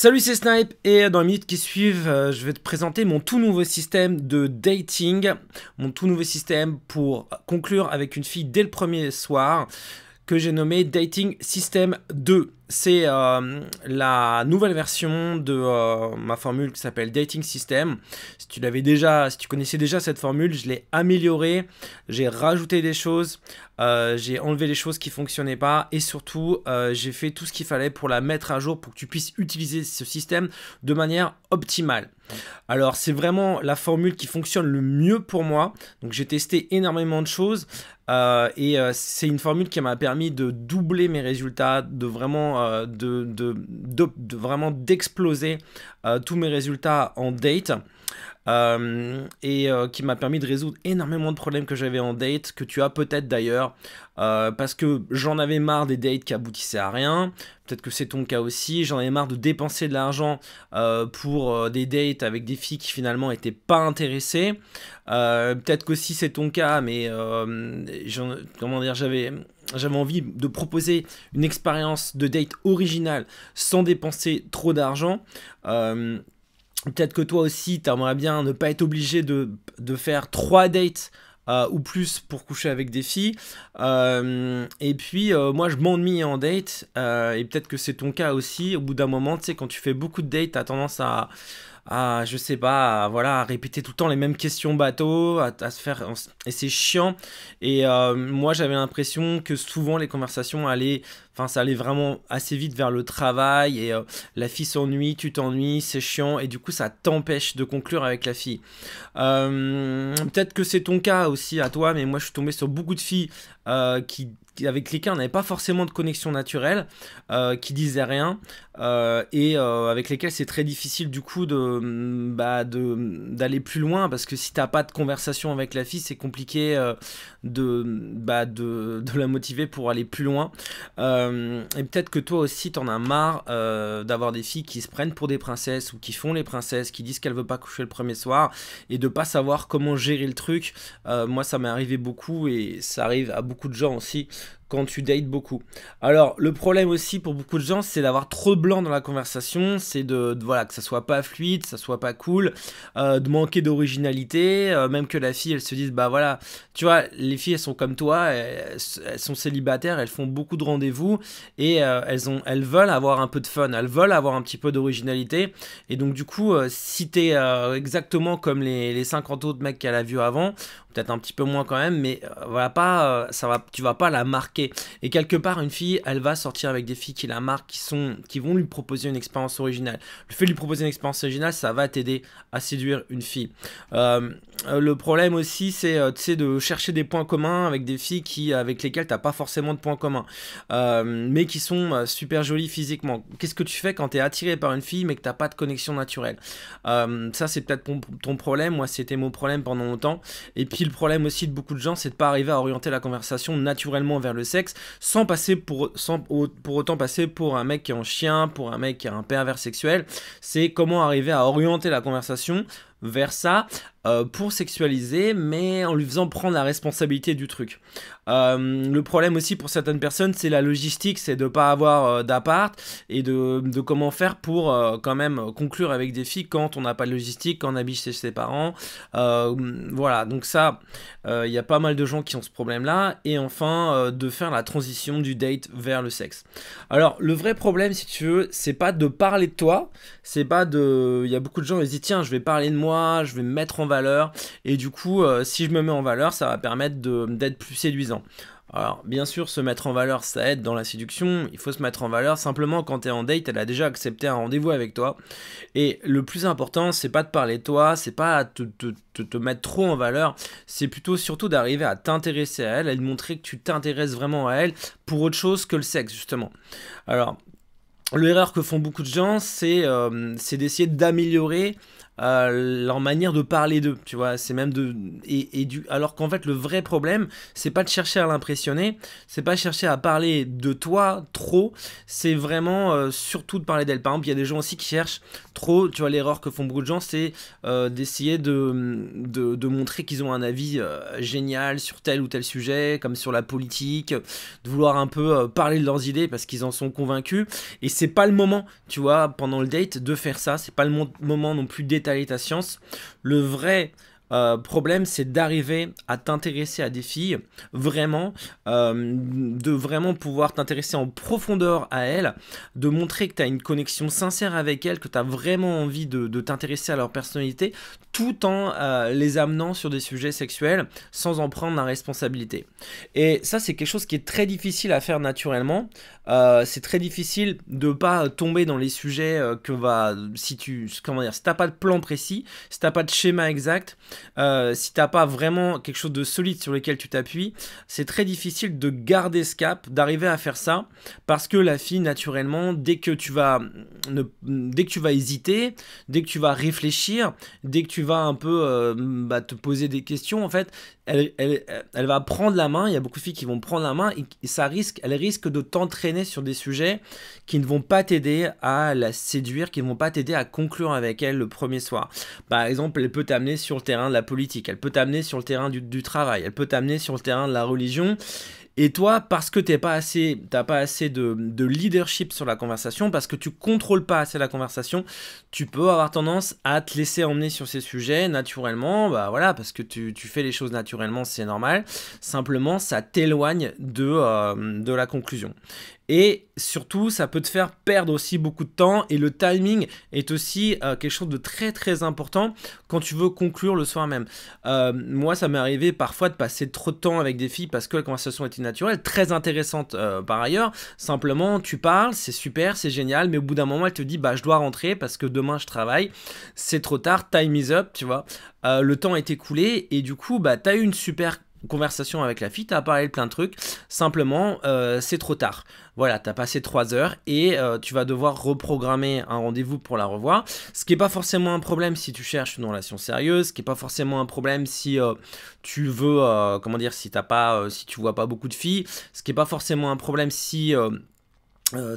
Salut, c'est Snipe et dans les minutes qui suivent, je vais te présenter mon tout nouveau système de dating, mon tout nouveau système pour conclure avec une fille dès le premier soir que j'ai nommé Dating System 2. C'est la nouvelle version de ma formule qui s'appelle Dating System. Si tu connaissais déjà cette formule, je l'ai améliorée, j'ai rajouté des choses, j'ai enlevé les choses qui fonctionnaient pas et surtout j'ai fait tout ce qu'il fallait pour la mettre à jour pour que tu puisses utiliser ce système de manière optimale. Alors c'est vraiment la formule qui fonctionne le mieux pour moi. Donc j'ai testé énormément de choses c'est une formule qui m'a permis de doubler mes résultats, de vraiment vraiment d'exploser tous mes résultats en date. Qui m'a permis de résoudre énormément de problèmes que j'avais en date, que tu as peut-être d'ailleurs, parce que j'en avais marre des dates qui aboutissaient à rien. Peut-être que c'est ton cas aussi. J'en avais marre de dépenser de l'argent pour des dates avec des filles qui finalement n'étaient pas intéressées. Peut-être qu'aussi c'est ton cas, mais comment dire, j'avais envie de proposer une expérience de date originale sans dépenser trop d'argent. Peut-être que toi aussi, tu aimerais bien ne pas être obligé de faire 3 dates ou plus pour coucher avec des filles. Moi, je m'ennuie en date. Et peut-être que c'est ton cas aussi. Au bout d'un moment, tu sais, quand tu fais beaucoup de dates, tu as tendance je sais pas, à répéter tout le temps les mêmes questions bateau, à se faire, et c'est chiant. Moi, j'avais l'impression que souvent les conversations ça allait vraiment assez vite vers le travail et la fille s'ennuie, tu t'ennuies, c'est chiant et du coup ça t'empêche de conclure avec la fille. Peut-être que c'est ton cas aussi à toi, mais moi je suis tombé sur beaucoup de filles avec lesquelles on n'avait pas forcément de connexion naturelle, qui disaient rien, avec lesquelles c'est très difficile du coup d'aller plus loin, parce que si t'as pas de conversation avec la fille, c'est compliqué de la motiver pour aller plus loin. Et peut-être que toi aussi t'en as marre d'avoir des filles qui se prennent pour des princesses ou qui font les princesses, qui disent qu'elles veulent pas coucher le premier soir et de pas savoir comment gérer le truc. Moi ça m'est arrivé beaucoup et ça arrive à beaucoup de gens aussi quand tu dates beaucoup. Alors le problème aussi pour beaucoup de gens, c'est d'avoir trop de blanc dans la conversation, c'est voilà, que ça soit pas fluide, ça soit pas cool, de manquer d'originalité, même que la fille elle se dise bah voilà, tu vois, les filles elles sont comme toi, elles sont célibataires, elles font beaucoup de rendez-vous et elles veulent avoir un peu de fun, elles veulent avoir un petit peu d'originalité, et donc du coup si t'es exactement comme les 50 autres mecs qu'elle a vu avant, peut-être un petit peu moins quand même, mais tu vas pas la marquer. Et quelque part, une fille, elle va sortir avec des filles qui la marquent, qui vont lui proposer une expérience originale. Le fait de lui proposer une expérience originale, ça va t'aider à séduire une fille. Le problème aussi, c'est de chercher des points communs avec des filles avec lesquelles tu n'as pas forcément de points communs, mais qui sont super jolies physiquement. Qu'est-ce que tu fais quand tu es attiré par une fille mais que tu n'as pas de connexion naturelle? Ça, c'est peut-être ton problème. Moi, c'était mon problème pendant longtemps. Et puis, le problème aussi de beaucoup de gens, c'est de ne pas arriver à orienter la conversation naturellement vers le sexe sans pour autant passer pour un mec qui est un chien, pour un mec qui est un pervers sexuel. C'est comment arriver à orienter la conversation vers ça pour sexualiser, mais en lui faisant prendre la responsabilité du truc. Le problème aussi pour certaines personnes, c'est la logistique, c'est de ne pas avoir d'appart et de comment faire pour quand même conclure avec des filles quand on n'a pas de logistique, quand on habite chez ses parents. Voilà, donc ça, il y a pas mal de gens qui ont ce problème-là. Et enfin, de faire la transition du date vers le sexe. Alors, le vrai problème, si tu veux, c'est pas de parler de toi, c'est pas de... Il y a beaucoup de gens qui se disent, tiens, je vais parler de moi, je vais me mettre en valeur, et du coup si je me mets en valeur, ça va permettre d'être plus séduisant. Alors bien sûr, se mettre en valeur, ça aide dans la séduction. Il faut se mettre en valeur simplement quand tu es en date, elle a déjà accepté un rendez-vous avec toi, et le plus important, c'est pas de parler de toi, c'est pas te mettre trop en valeur, c'est plutôt surtout d'arriver à t'intéresser à elle, et de montrer que tu t'intéresses vraiment à elle pour autre chose que le sexe, justement. Alors l'erreur que font beaucoup de gens, c'est d'essayer d'améliorer leur manière de parler d'eux, tu vois, c'est même alors qu'en fait le vrai problème, c'est pas de chercher à l'impressionner, c'est pas chercher à parler de toi trop, c'est vraiment surtout de parler d'elle. Par exemple, il y a des gens aussi qui cherchent trop, tu vois, l'erreur que font beaucoup de gens, c'est d'essayer de montrer qu'ils ont un avis génial sur tel ou tel sujet, comme sur la politique, de vouloir un peu parler de leurs idées parce qu'ils en sont convaincus, et c'est pas le moment, tu vois, pendant le date, de faire ça, c'est pas le moment non plus d'étaler ta science. Le vrai problème, c'est d'arriver à t'intéresser à des filles, vraiment, de vraiment pouvoir t'intéresser en profondeur à elles, de montrer que tu as une connexion sincère avec elles, que tu as vraiment envie de t'intéresser à leur personnalité, tout en les amenant sur des sujets sexuels sans en prendre la responsabilité. Et ça, c'est quelque chose qui est très difficile à faire naturellement. C'est très difficile de pas tomber dans les sujets si t'as pas de plan précis, si t'as pas de schéma exact, si t'as pas vraiment quelque chose de solide sur lequel tu t'appuies, c'est très difficile de garder ce cap, d'arriver à faire ça, parce que la fille, naturellement, dès que tu vas hésiter, dès que tu vas réfléchir, dès que tu vas un peu te poser des questions, en fait, elle va prendre la main. Il y a beaucoup de filles qui vont prendre la main et elle risque de t'entraîner sur des sujets qui ne vont pas t'aider à la séduire, qui ne vont pas t'aider à conclure avec elle le premier soir. Par exemple, elle peut t'amener sur le terrain de la politique, elle peut t'amener sur le terrain du travail, elle peut t'amener sur le terrain de la religion. Et toi, parce que t'as pas assez de leadership sur la conversation, parce que tu contrôles pas assez la conversation, tu peux avoir tendance à te laisser emmener sur ces sujets naturellement, bah voilà, parce que tu fais les choses naturellement, c'est normal. Simplement, ça t'éloigne de la conclusion. Et surtout, ça peut te faire perdre aussi beaucoup de temps, et le timing est aussi quelque chose de très très important quand tu veux conclure le soir même. Moi, ça m'est arrivé parfois de passer trop de temps avec des filles parce que la conversation était naturelle, très intéressante par ailleurs. Simplement, tu parles, c'est super, c'est génial, mais au bout d'un moment, elle te dit, bah je dois rentrer parce que demain je travaille, c'est trop tard, time is up, tu vois. Le temps est écoulé, et du coup, bah t'as eu une super conversation avec la fille, t'as parlé de plein de trucs, simplement c'est trop tard. Voilà, t'as passé 3 heures et tu vas devoir reprogrammer un rendez-vous pour la revoir, ce qui n'est pas forcément un problème si tu cherches une relation sérieuse, ce qui n'est pas forcément un problème si tu veux, si tu vois pas beaucoup de filles, ce qui n'est pas forcément un problème si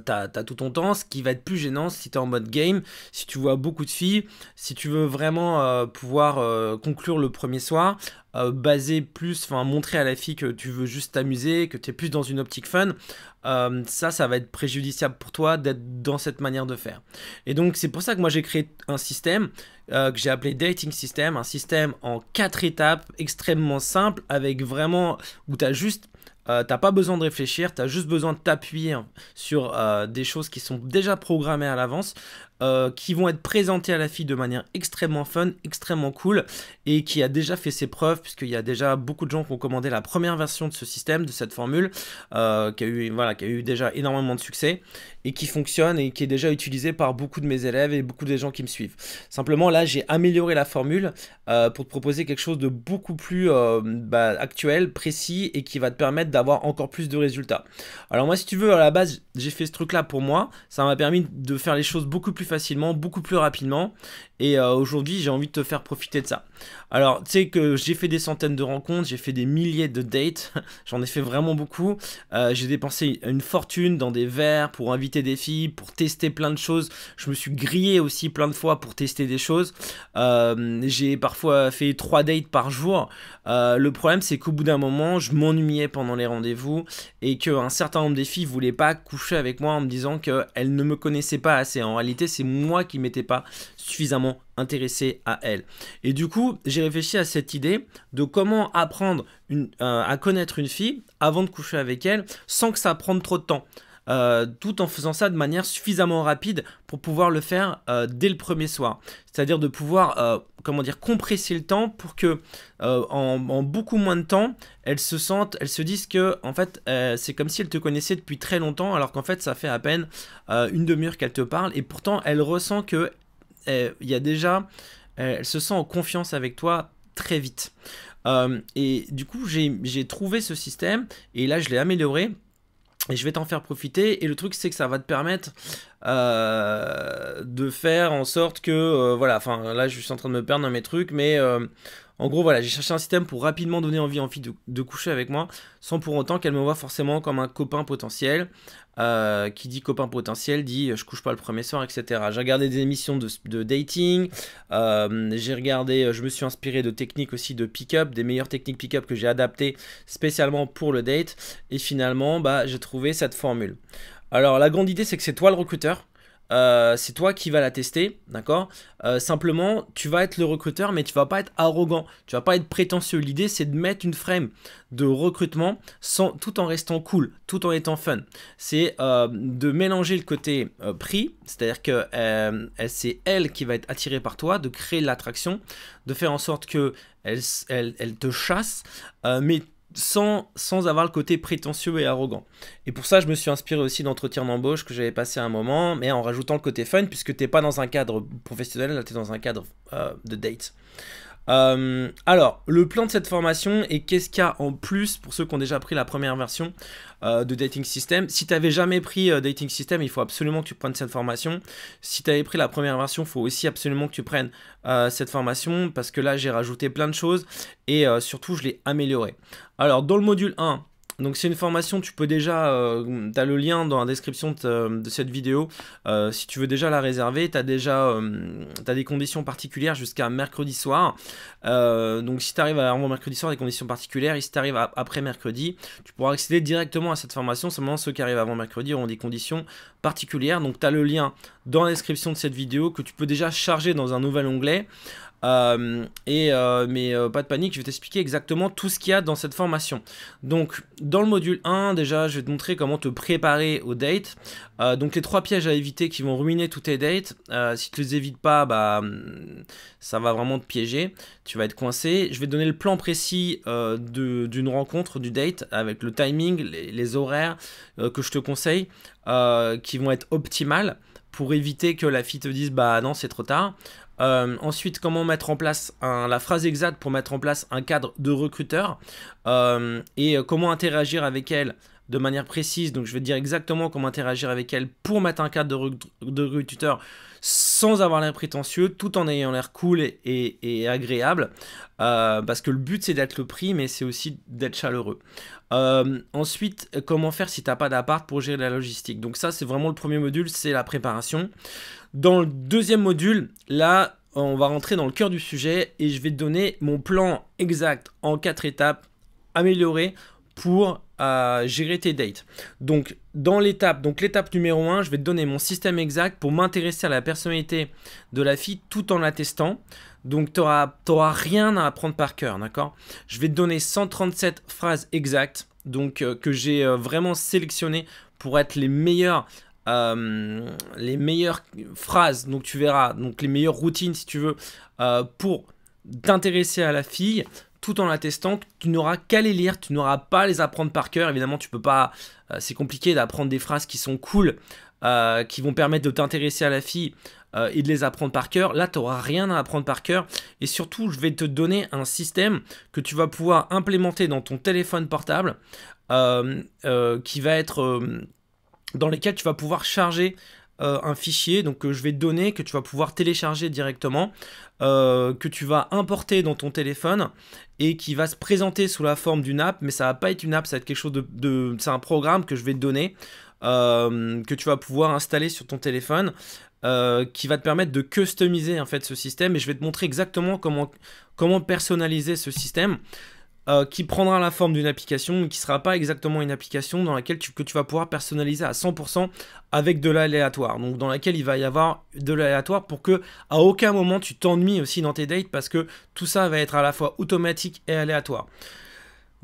t'as tout ton temps. Ce qui va être plus gênant si t'es en mode game, si tu vois beaucoup de filles, si tu veux vraiment pouvoir conclure le premier soir, montrer à la fille que tu veux juste t'amuser, que tu es plus dans une optique fun, ça va être préjudiciable pour toi d'être dans cette manière de faire. Et donc c'est pour ça que moi j'ai créé un système que j'ai appelé Dating System, un système en 4 étapes extrêmement simple, avec vraiment où t'as pas besoin de réfléchir, t'as juste besoin de t'appuyer sur des choses qui sont déjà programmées à l'avance, qui vont être présentées à la fille de manière extrêmement fun, extrêmement cool, et qui a déjà fait ses preuves, puisqu'il y a déjà beaucoup de gens qui ont commandé la première version de ce système, de cette formule, qui a eu déjà énormément de succès, et qui fonctionne et qui est déjà utilisé par beaucoup de mes élèves et beaucoup des gens qui me suivent. Simplement, là, j'ai amélioré la formule pour te proposer quelque chose de beaucoup plus actuel, précis, et qui va te permettre d'avoir encore plus de résultats. Alors moi, si tu veux, à la base, j'ai fait ce truc-là pour moi. Ça m'a permis de faire les choses beaucoup plus facilement, beaucoup plus rapidement. Et aujourd'hui, j'ai envie de te faire profiter de ça. Alors, tu sais que j'ai fait des centaines de rencontres, j'ai fait des milliers de dates, j'en ai fait vraiment beaucoup. J'ai dépensé une fortune dans des verres pour inviter des filles, pour tester plein de choses. Je me suis grillé aussi plein de fois pour tester des choses. J'ai parfois fait 3 dates par jour. Le problème, c'est qu'au bout d'un moment, je m'ennuyais pendant les rendez-vous, et qu'un certain nombre des filles voulaient pas coucher avec moi en me disant qu'elles ne me connaissaient pas assez. En réalité, c'est moi qui m'étais pas suffisamment intéressé à elles. Et du coup, j'ai réfléchi à cette idée de comment apprendre à connaître une fille avant de coucher avec elle sans que ça prenne trop de temps. Tout en faisant ça de manière suffisamment rapide pour pouvoir le faire dès le premier soir. C'est-à-dire de pouvoir compresser le temps pour que en beaucoup moins de temps, elles se disent que en fait c'est comme si elles te connaissaient depuis très longtemps, alors qu'en fait ça fait à peine une demi-heure qu'elles te parlent, et pourtant elle ressent que elle se sent en confiance avec toi très vite. Et du coup j'ai trouvé ce système, et là je l'ai amélioré, et je vais t'en faire profiter. Et le truc, c'est que ça va te permettre de faire en sorte que, voilà, enfin là je suis en train de me perdre dans mes trucs, mais en gros voilà, j'ai cherché un système pour rapidement donner envie de coucher avec moi, sans pour autant qu'elle me voie forcément comme un copain potentiel. Qui dit copain potentiel dit je couche pas le premier soir, etc. J'ai regardé des émissions de dating, j'ai regardé, je me suis inspiré de techniques aussi de pick-up, des meilleures techniques pick-up que j'ai adaptées spécialement pour le date, et finalement bah, j'ai trouvé cette formule. Alors la grande idée c'est que c'est toi le recruteur. C'est toi qui vas la tester, d'accord. Simplement, tu vas être le recruteur, mais tu vas pas être arrogant, tu vas pas être prétentieux. L'idée, c'est de mettre une frame de recrutement tout en restant cool, tout en étant fun. C'est de mélanger le côté prix, c'est-à-dire que c'est elle qui va être attirée par toi, de créer l'attraction, de faire en sorte que elle te chasse, mais sans avoir le côté prétentieux et arrogant. Et pour ça, je me suis inspiré aussi d'entretiens d'embauche que j'avais passé à un moment, mais en rajoutant le côté fun, puisque tu n'es pas dans un cadre professionnel, là tu es dans un cadre de date. Alors, le plan de cette formation et qu'est-ce qu'il y a en plus pour ceux qui ont déjà pris la première version de Dating System. Si tu n'avais jamais pris Dating System, il faut absolument que tu prennes cette formation. Si tu avais pris la première version, il faut aussi absolument que tu prennes cette formation parce que là, j'ai rajouté plein de choses et surtout, je l'ai amélioré. Alors, dans le module 1, donc c'est une formation, tu peux déjà, tu as le lien dans la description de cette vidéo, si tu veux déjà la réserver, tu as déjà t'as des conditions particulières jusqu'à mercredi soir, donc si tu arrives avant mercredi soir, des conditions particulières, et si tu arrives après mercredi, tu pourras accéder directement à cette formation, seulement ceux qui arrivent avant mercredi auront des conditions particulières, donc tu as le lien dans la description de cette vidéo que tu peux déjà charger dans un nouvel onglet. Mais pas de panique, je vais t'expliquer exactement tout ce qu'il y a dans cette formation. Donc dans le module 1, déjà je vais te montrer comment te préparer au date. Donc les 3 pièges à éviter qui vont ruiner tous tes dates. Si tu les évites pas, bah ça va vraiment te piéger, tu vas être coincé. Je vais te donner le plan précis d'une rencontre, du date, avec le timing, les horaires que je te conseille, qui vont être optimales pour éviter que la fille te dise bah non c'est trop tard. Ensuite, comment mettre en place la phrase exacte pour mettre en place un cadre de recruteur et comment interagir avec elle de manière précise. Donc, je vais te dire exactement comment interagir avec elle pour mettre un cadre de recruteur sans avoir l'air prétentieux, tout en ayant l'air cool et agréable. Parce que le but, c'est d'être le prix, mais c'est aussi d'être chaleureux. Ensuite, comment faire si tu n'as pas d'appart pour gérer la logistique. Donc ça, c'est vraiment le premier module, c'est la préparation. Dans le deuxième module, là, on va rentrer dans le cœur du sujet et je vais te donner mon plan exact en 4 étapes améliorées pour gérer tes dates. Donc, l'étape numéro 1, je vais te donner mon système exact pour m'intéresser à la personnalité de la fille tout en la testant. Donc, tu n'auras rien à apprendre par cœur, d'accord? Je vais te donner 137 phrases exactes, donc que j'ai vraiment sélectionnées pour être les meilleures phrases, donc tu verras, donc les meilleures routines si tu veux, pour t'intéresser à la fille tout en la testant. Tu n'auras qu'à les lire, tu n'auras pas à les apprendre par cœur. Évidemment, tu peux pas, c'est compliqué d'apprendre des phrases qui sont cool, qui vont permettre de t'intéresser à la fille et de les apprendre par cœur. Là, tu n'auras rien à apprendre par cœur. Et surtout, je vais te donner un système que tu vas pouvoir implémenter dans ton téléphone portable qui va être dans lesquels tu vas pouvoir charger un fichier donc que je vais te donner, que tu vas pouvoir télécharger directement, que tu vas importer dans ton téléphone et qui va se présenter sous la forme d'une app, mais ça va pas être une app, ça va être quelque chose c'est un programme que je vais te donner, que tu vas pouvoir installer sur ton téléphone, qui va te permettre de customiser en fait ce système, et je vais te montrer exactement comment personnaliser ce système. Qui prendra la forme d'une application, mais qui ne sera pas exactement une application dans laquelle que tu vas pouvoir personnaliser à 100% avec de l'aléatoire. Donc dans laquelle il va y avoir de l'aléatoire pour que à aucun moment tu t'ennuies aussi dans tes dates, parce que tout ça va être à la fois automatique et aléatoire.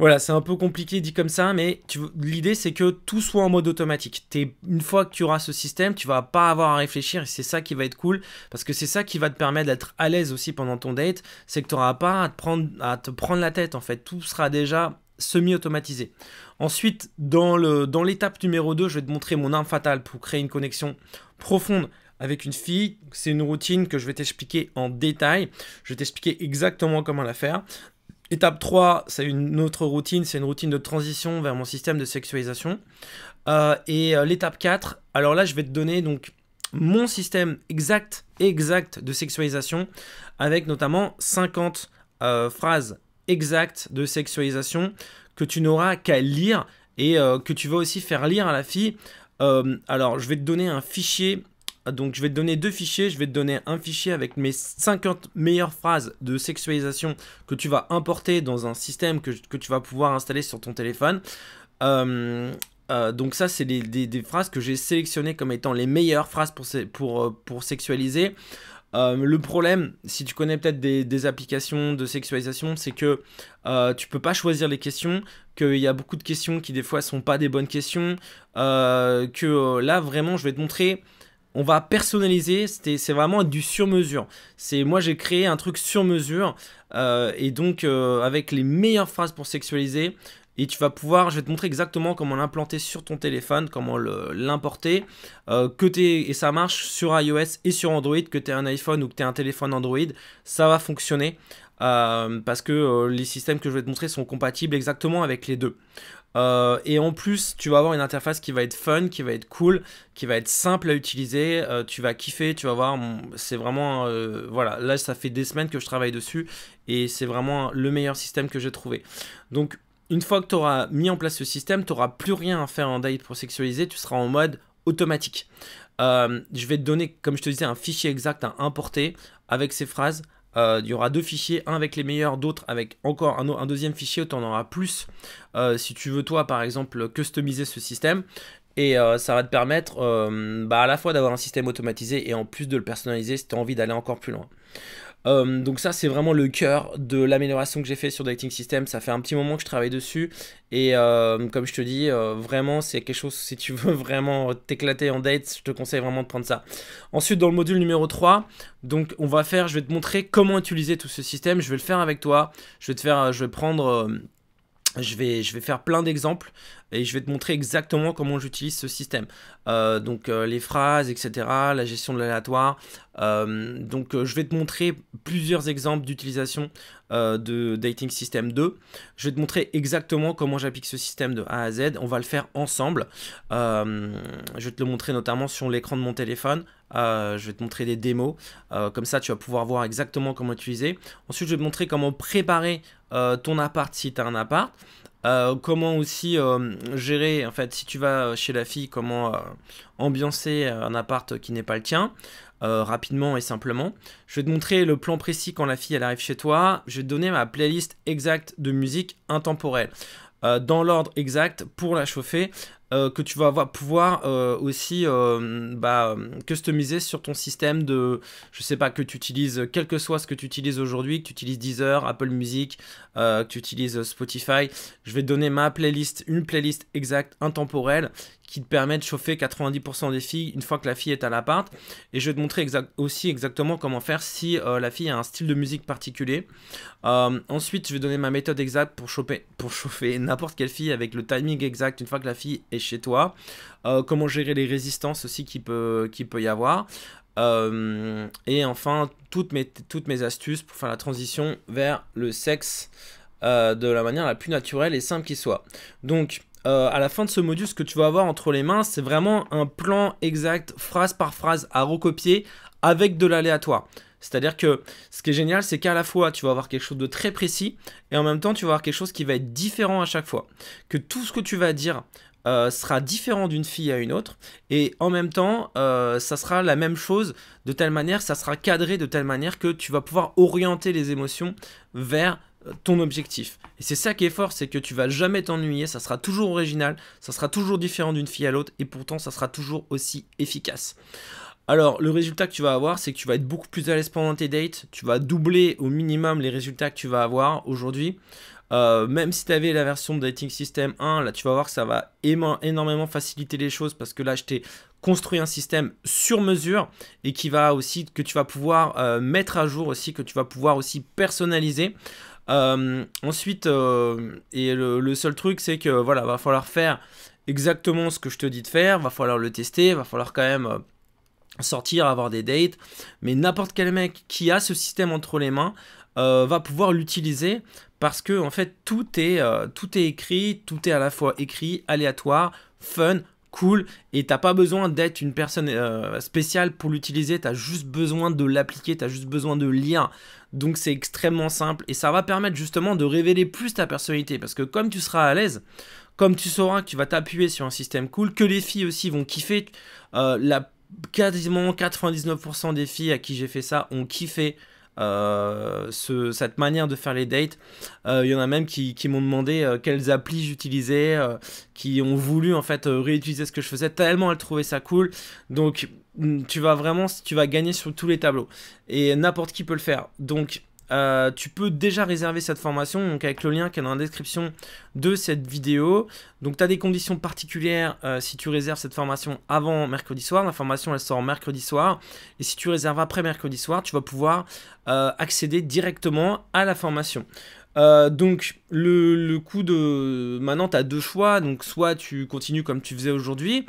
Voilà, c'est un peu compliqué dit comme ça, mais l'idée c'est que tout soit en mode automatique. Une fois que tu auras ce système, tu vas pas avoir à réfléchir, et c'est ça qui va être cool, parce que c'est ça qui va te permettre d'être à l'aise aussi pendant ton date, c'est que tu n'auras pas à te prendre la tête en fait, tout sera déjà semi-automatisé. Ensuite, dans l'étape numéro 2, je vais te montrer mon arme fatale pour créer une connexion profonde avec une fille. C'est une routine que je vais t'expliquer en détail, je vais t'expliquer exactement comment la faire. Étape 3, c'est une autre routine, c'est une routine de transition vers mon système de sexualisation. Et l'étape 4, alors là je vais te donner donc mon système exact de sexualisation, avec notamment 50 phrases exactes de sexualisation que tu n'auras qu'à lire et que tu vas aussi faire lire à la fille. Alors, je vais te donner un fichier. Donc, je vais te donner 2 fichiers. Je vais te donner un fichier avec mes 50 meilleures phrases de sexualisation que tu vas importer dans un système que tu vas pouvoir installer sur ton téléphone. Donc ça, c'est des phrases que j'ai sélectionnées comme étant les meilleures phrases pour sexualiser. Le problème, si tu connais peut-être des applications de sexualisation, c'est que tu peux pas choisir les questions, qu'il y a beaucoup de questions qui des fois sont pas des bonnes questions, là vraiment je vais te montrer, on va personnaliser, c'est vraiment du sur-mesure. Moi j'ai créé un truc sur-mesure et donc avec les meilleures phrases pour sexualiser. Et tu vas pouvoir, je vais te montrer exactement comment l'implanter sur ton téléphone, comment l'importer, et ça marche sur iOS et sur Android, que tu aies un iPhone ou que tu aies un téléphone Android, ça va fonctionner parce que les systèmes que je vais te montrer sont compatibles exactement avec les deux. Et en plus, tu vas avoir une interface qui va être fun, qui va être cool, qui va être simple à utiliser, tu vas kiffer, tu vas voir, c'est vraiment, voilà, là ça fait des semaines que je travaille dessus et c'est vraiment le meilleur système que j'ai trouvé. Donc, une fois que tu auras mis en place ce système, tu n'auras plus rien à faire en date pour sexualiser, tu seras en mode automatique. Je vais te donner, comme je te disais, un fichier exact à importer avec ces phrases. Il y aura 2 fichiers, un avec les meilleurs, d'autres avec encore un deuxième fichier où tu en auras plus si tu veux toi par exemple customiser ce système. Et ça va te permettre à la fois d'avoir un système automatisé et en plus de le personnaliser si tu as envie d'aller encore plus loin. Donc ça c'est vraiment le cœur de l'amélioration que j'ai fait sur Dating System. Ça fait un petit moment que je travaille dessus et comme je te dis vraiment c'est quelque chose, si tu veux vraiment t'éclater en date, je te conseille vraiment de prendre ça. Ensuite dans le module numéro 3, donc je vais te montrer comment utiliser tout ce système. Je vais le faire avec toi, je vais faire plein d'exemples et je vais te montrer exactement comment j'utilise ce système. Les phrases, etc., la gestion de l'aléatoire. Je vais te montrer plusieurs exemples d'utilisation de Dating System 2. Je vais te montrer exactement comment j'applique ce système de A à Z. On va le faire ensemble. Je vais te le montrer notamment sur l'écran de mon téléphone. Je vais te montrer des démos. Comme ça, tu vas pouvoir voir exactement comment utiliser. Ensuite, je vais te montrer comment préparer ton appart si tu as un appart. Comment aussi gérer, en fait, si tu vas chez la fille, comment ambiancer un appart qui n'est pas le tien, rapidement et simplement. Je vais te montrer le plan précis quand la fille elle arrive chez toi. Je vais te donner ma playlist exacte de musique intemporelle, dans l'ordre exact pour la chauffer. Que tu vas pouvoir aussi customiser sur ton système de, je sais pas, que tu utilises, quel que soit ce que tu utilises aujourd'hui, que tu utilises Deezer, Apple Music, que tu utilises Spotify. Je vais te donner une playlist exacte, intemporelle, qui te permet de chauffer 90% des filles une fois que la fille est à l'appart. Et je vais te montrer aussi exactement comment faire si la fille a un style de musique particulier. Ensuite, je vais donner ma méthode exacte pour chauffer n'importe quelle fille avec le timing exact une fois que la fille est chez toi. Comment gérer les résistances aussi qu'il peut y avoir. Et enfin, toutes mes astuces pour faire la transition vers le sexe de la manière la plus naturelle et simple qui soit. Donc, à la fin de ce module, ce que tu vas avoir entre les mains, c'est vraiment un plan exact, phrase par phrase, à recopier avec de l'aléatoire. C'est-à-dire que ce qui est génial, c'est qu'à la fois, tu vas avoir quelque chose de très précis et en même temps, tu vas avoir quelque chose qui va être différent à chaque fois. Que tout ce que tu vas dire sera différent d'une fille à une autre et en même temps, ça sera la même chose de telle manière, ça sera cadré de telle manière que tu vas pouvoir orienter les émotions vers ton objectif. Et c'est ça qui est fort, c'est que tu vas jamais t'ennuyer, ça sera toujours original, ça sera toujours différent d'une fille à l'autre et pourtant ça sera toujours aussi efficace. Alors le résultat que tu vas avoir, c'est que tu vas être beaucoup plus à l'aise pendant tes dates, tu vas doubler au minimum les résultats que tu vas avoir aujourd'hui. Même si tu avais la version de Dating System 1, là tu vas voir que ça va énormément faciliter les choses parce que là je t'ai construit un système sur mesure et que tu vas pouvoir mettre à jour aussi, que tu vas pouvoir aussi personnaliser. Ensuite, le seul truc, c'est que voilà, va falloir faire exactement ce que je te dis de faire, va falloir le tester, va falloir quand même sortir, avoir des dates, mais n'importe quel mec qui a ce système entre les mains va pouvoir l'utiliser parce que en fait tout est écrit, tout est à la fois écrit, aléatoire, fun, cool, et t'as pas besoin d'être une personne spéciale pour l'utiliser, t'as juste besoin de l'appliquer, t'as juste besoin de lire. Donc c'est extrêmement simple et ça va permettre justement de révéler plus ta personnalité, parce que comme tu seras à l'aise, comme tu sauras que tu vas t'appuyer sur un système cool, que les filles aussi vont kiffer, quasiment 99% des filles à qui j'ai fait ça ont kiffé cette manière de faire les dates. Il y en a même qui m'ont demandé quelles applis j'utilisais, qui ont voulu en fait réutiliser ce que je faisais tellement elles trouvaient ça cool. Donc tu vas gagner sur tous les tableaux et n'importe qui peut le faire. Donc tu peux déjà réserver cette formation donc avec le lien qui est dans la description de cette vidéo. Donc tu as des conditions particulières si tu réserves cette formation avant mercredi soir. La formation elle sort mercredi soir, et si tu réserves après mercredi soir, tu vas pouvoir accéder directement à la formation. Donc le coût de... Maintenant tu as deux choix, donc soit tu continues comme tu faisais aujourd'hui.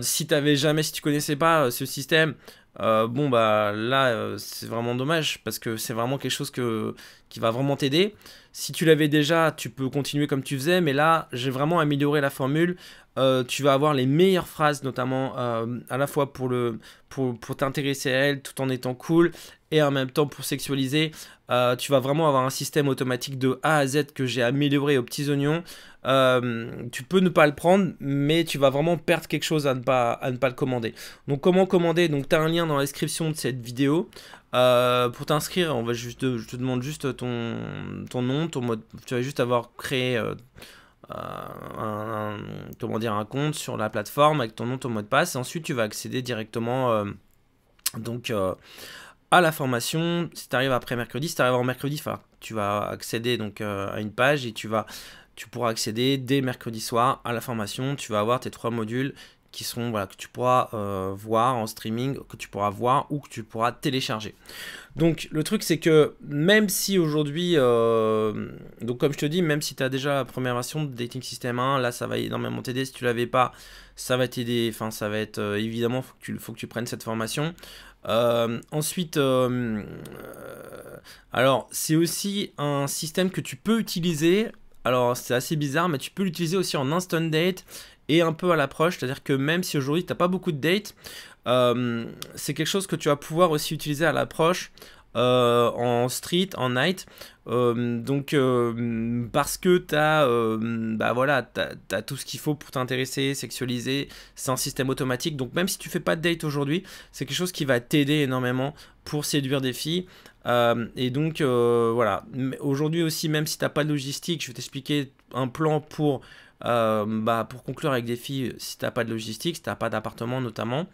Si tu connaissais pas ce système, bon bah là c'est vraiment dommage, parce que c'est vraiment quelque chose qui va vraiment t'aider. Si tu l'avais déjà, tu peux continuer comme tu faisais, mais là j'ai vraiment amélioré la formule. Tu vas avoir les meilleures phrases, notamment à la fois pour t'intéresser à elle tout en étant cool, et en même temps pour sexualiser. Tu vas vraiment avoir un système automatique de A à Z que j'ai amélioré aux petits oignons. Tu peux ne pas le prendre, mais tu vas vraiment perdre quelque chose à ne pas le commander. Donc comment commander? Donc tu as un lien dans la description de cette vidéo. Pour t'inscrire, je te demande juste ton nom, ton mot. Tu vas juste avoir créé un compte sur la plateforme avec ton nom, ton mot de passe, et ensuite tu vas accéder directement à la formation. Si tu arrives après mercredi, si tu arrives en mercredi, tu vas accéder donc à une page, et tu pourras accéder dès mercredi soir à la formation. Tu vas avoir tes 3 modules qui seront, voilà, que tu pourras voir en streaming, que tu pourras voir ou que tu pourras télécharger. Donc le truc c'est que même si aujourd'hui, donc comme je te dis, même si tu as déjà la première version de Dating System 1, là ça va énormément t'aider. Si tu l'avais pas, ça va t'aider, enfin ça va être évidemment, faut que tu prennes cette formation. Ensuite, alors c'est aussi un système que tu peux utiliser. Alors c'est assez bizarre, mais tu peux l'utiliser aussi en instant date et un peu à l'approche. C'est-à-dire que même si aujourd'hui tu n'as pas beaucoup de dates, c'est quelque chose que tu vas pouvoir aussi utiliser à l'approche, en street, en night. Parce que tu as, t'as tout ce qu'il faut pour t'intéresser, sexualiser. C'est un système automatique. Donc même si tu fais pas de date aujourd'hui, c'est quelque chose qui va t'aider énormément pour séduire des filles. Et donc voilà, aujourd'hui aussi, même si tu n'as pas de logistique, je vais t'expliquer un plan pour conclure avec des filles si tu n'as pas de logistique, si tu n'as pas d'appartement notamment.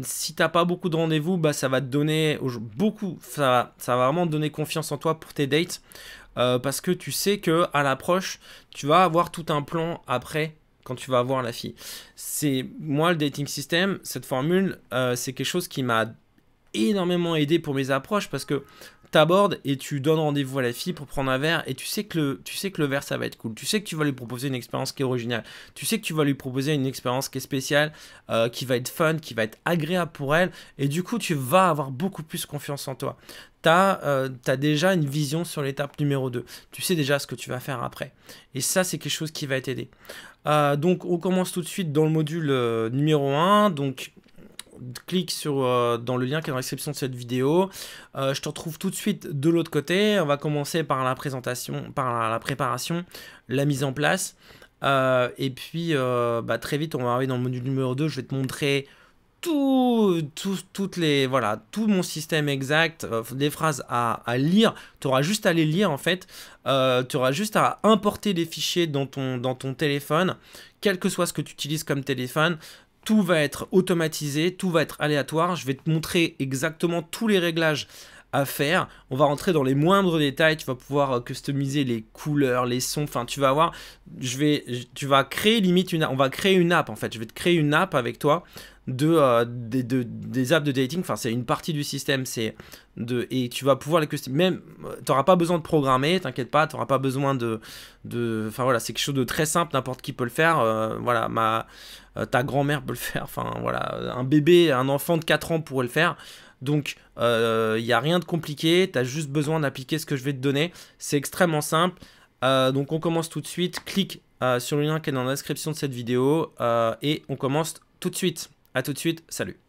Si tu n'as pas beaucoup de rendez-vous, ça va te donner ça va vraiment te donner confiance en toi pour tes dates, parce que tu sais que à l'approche, tu vas avoir tout un plan après quand tu vas voir la fille. C'est moi le dating system, cette formule, c'est quelque chose qui m'a énormément aidé pour mes approches, parce que t'abordes et tu donnes rendez-vous à la fille pour prendre un verre, et tu sais que le verre ça va être cool, tu sais que tu vas lui proposer une expérience qui est originale, tu sais que tu vas lui proposer une expérience qui est spéciale, qui va être fun, qui va être agréable pour elle, et du coup tu vas avoir beaucoup plus confiance en toi. T'as déjà une vision sur l'étape numéro 2, tu sais déjà ce que tu vas faire après, et ça c'est quelque chose qui va t'aider. Donc on commence tout de suite dans le module numéro 1, donc clique dans le lien qui est dans la description de cette vidéo. Je te retrouve tout de suite de l'autre côté. On va commencer par la présentation, par la préparation, la mise en place. Et puis très vite on va arriver dans le module numéro 2. Je vais te montrer tout mon système exact, des phrases à lire. Tu auras juste à les lire en fait. Tu auras juste à importer les fichiers dans ton téléphone, quel que soit ce que tu utilises comme téléphone. Tout va être automatisé, tout va être aléatoire. Je vais te montrer exactement tous les réglages à faire. On va rentrer dans les moindres détails. Tu vas pouvoir customiser les couleurs, les sons. Enfin, tu vas voir. Tu vas créer limite on va créer une app en fait. Je vais te créer une app avec toi des apps de dating. Enfin, c'est une partie du système. Et tu vas pouvoir les customiser. Même, tu n'auras pas besoin de programmer. T'inquiète pas. Tu n'auras pas besoin Enfin voilà, c'est quelque chose de très simple. N'importe qui peut le faire. Ta grand-mère peut le faire. Enfin voilà, un bébé, un enfant de 4 ans pourrait le faire. Donc, il n'y a rien de compliqué. Tu as juste besoin d'appliquer ce que je vais te donner. C'est extrêmement simple. Donc, on commence tout de suite. Clique sur le lien qui est dans la description de cette vidéo et on commence tout de suite. À tout de suite, salut.